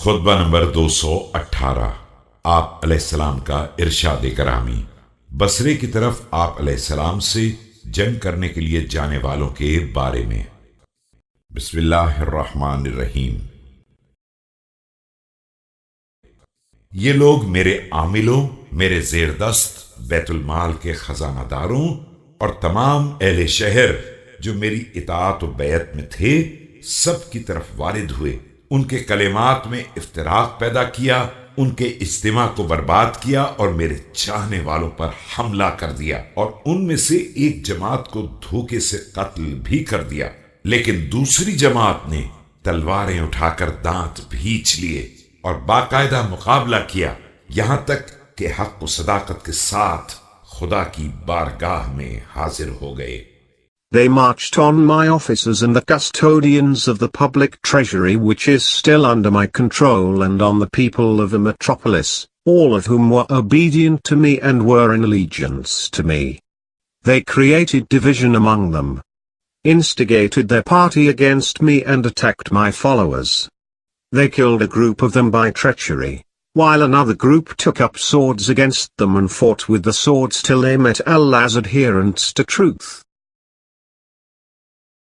خطبہ نمبر 218 آپ علیہ السلام کا ارشاد کرامی۔ بصرے کی طرف آپ علیہ السلام سے جنگ کرنے کے لیے جانے والوں کے بارے میں۔ بسم اللہ الرحمن الرحیم۔ یہ لوگ میرے عاملوں، میرے زیر دست بیت المال کے خزانہ داروں اور تمام اہل شہر جو میری اطاعت و بیعت میں تھے سب کی طرف وارد ہوئے، ان کے کلمات میں افتراق پیدا کیا، ان کے اجتماع کو برباد کیا اور میرے چاہنے والوں پر حملہ کر دیا، اور ان میں سے ایک جماعت کو دھوکے سے قتل بھی کر دیا، لیکن دوسری جماعت نے تلواریں اٹھا کر دانت بھینچ لیے اور باقاعدہ مقابلہ کیا، یہاں تک کہ حق و صداقت کے ساتھ خدا کی بارگاہ میں حاضر ہو گئے۔ They marched on my officers and the custodians of the public treasury, which is still under my control, and on the people of the metropolis, all of whom were obedient to me and were in allegiance to me. They created division among them, instigated their party against me and attacked my followers. They killed a group of them by treachery, while another group took up swords against them and fought with the swords till they met Allah's adherents to truth.